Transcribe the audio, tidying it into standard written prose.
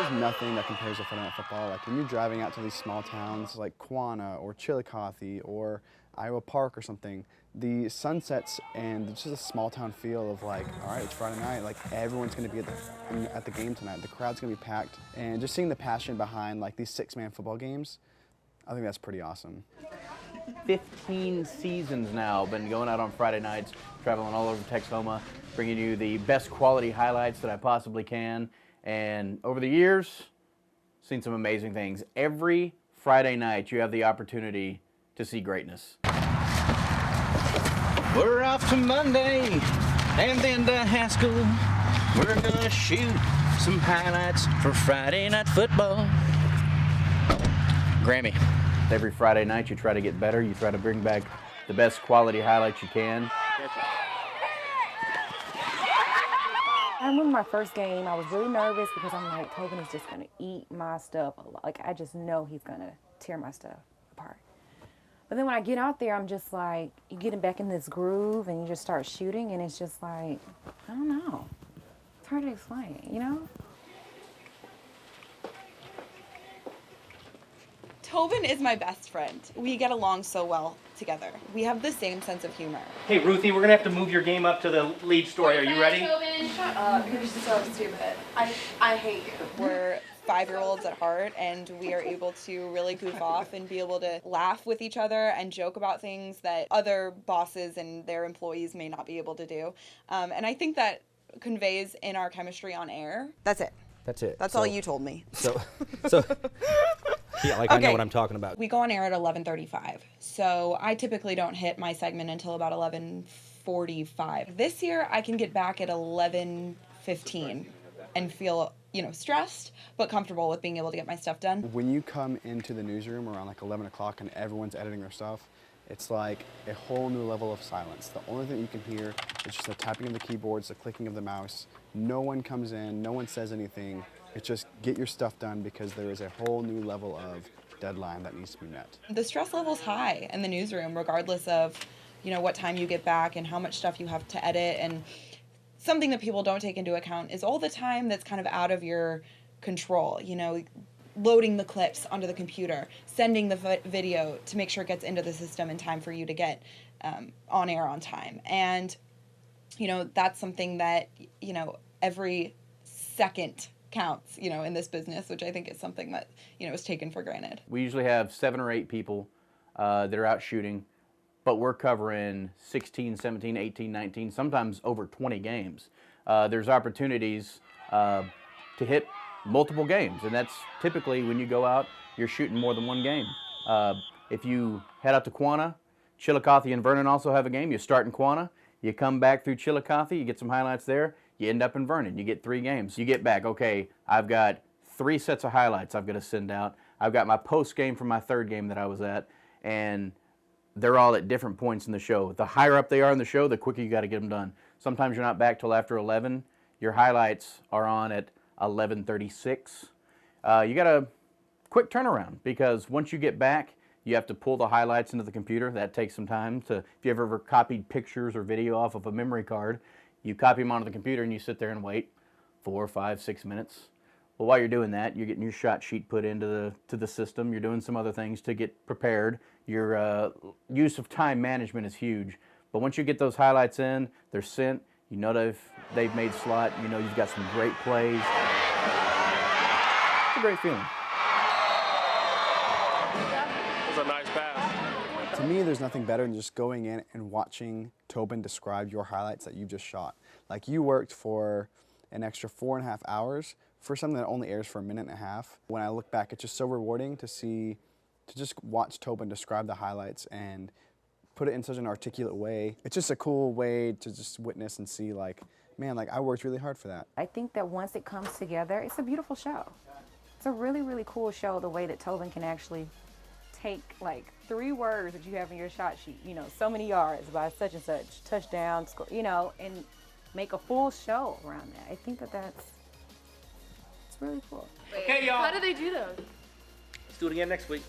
There's nothing that compares to Friday Night Football. Like when you're driving out to these small towns like Quanah or Chillicothe or Iowa Park or something, the sunsets and just a small town feel of like, all right, it's Friday night, like everyone's gonna be at the game tonight. The crowd's gonna be packed, and just seeing the passion behind like these 6-man football games, I think that's pretty awesome. 15 seasons now, been going out on Friday nights, traveling all over Texoma, bringing you the best quality highlights that I possibly can. And over the years, seen some amazing things. Every Friday night, you have the opportunity to see greatness. We're off to Monday and then to Haskell. We're gonna shoot some highlights for Friday Night Football. Grammy. Every Friday night, you try to get better. You try to bring back the best quality highlights you can. I remember my first game, I was really nervous because I'm like, Tobin is just going to eat my stuff. Like, I just know he's going to tear my stuff apart. But then when I get out there, I'm just like, you get back in this groove and you just start shooting, and it's just like, I don't know. It's hard to explain, you know? Tobin is my best friend. We get along so well together. We have the same sense of humor. Hey, Ruthie, we're going to have to move your game up to the lead story. Are you ready? Tobin, shut up. You're so stupid. I hate you. We're 5-year-olds at heart, and we are able to really goof off and be able to laugh with each other and joke about things that other bosses and their employees may not be able to do. And I think that conveys in our chemistry on air. That's it. That's it. That's all you told me. So yeah, like okay. I know what I'm talking about. We go on air at 11:35, so I typically don't hit my segment until about 11:45. This year, I can get back at 11:15 and feel, stressed, but comfortable with being able to get my stuff done. When you come into the newsroom around like 11 o'clock and everyone's editing their stuff, it's like a whole new level of silence. The only thing you can hear is just the tapping of the keyboards, the clicking of the mouse. No one comes in, no one says anything. It's just get your stuff done because there is a whole new level of deadline that needs to be met. The stress level's high in the newsroom, regardless of, what time you get back and how much stuff you have to edit. And something that people don't take into account is all the time that's kind of out of your control, loading the clips onto the computer, sending the video to make sure it gets into the system in time for you to get on air on time. And, that's something that, every second counts, in this business, which I think is something that, is taken for granted. We usually have 7 or 8 people that are out shooting, but we're covering 16, 17, 18, 19, sometimes over 20 games. There's opportunities to hit multiple games, and that's typically when you go out, you're shooting more than one game. If you head out to Quanah, Chillicothe and Vernon also have a game. You start in Quanah, you come back through Chillicothe, you get some highlights there, you end up in Vernon, you get 3 games. You get back, okay, I've got 3 sets of highlights I've got to send out. I've got my post game from my 3rd game that I was at, and they're all at different points in the show. The higher up they are in the show, the quicker you got to get them done. Sometimes you're not back till after 11. Your highlights are on at 11:36. You got a quick turnaround because once you get back, you have to pull the highlights into the computer. That takes some time. If you ever copied pictures or video off of a memory card, you copy them onto the computer and you sit there and wait 4, 5, 6 minutes. Well, while you're doing that, you're getting your shot sheet put into the system. You're doing some other things to get prepared. Your use of time management is huge. But once you get those highlights in, they're sent. They've made slot. You've got some great plays. It's a great feeling. It was a nice pass. To me, there's nothing better than just going in and watching Tobin describe your highlights that you've just shot. Like, you worked for an extra 4.5 hours for something that only airs for a minute and a half. When I look back, it's just so rewarding to just watch Tobin describe the highlights and put it in such an articulate way. It's just a cool way to just witness and see, like, man, like, I worked really hard for that. I think that once it comes together, it's a beautiful show. It's a really, really cool show, the way that Tobin can actually take like 3 words that you have in your shot sheet, so many yards by such and such, touchdown, score, and make a full show around that. I think it's really cool. Okay, y'all. How do they do those? Let's do it again next week.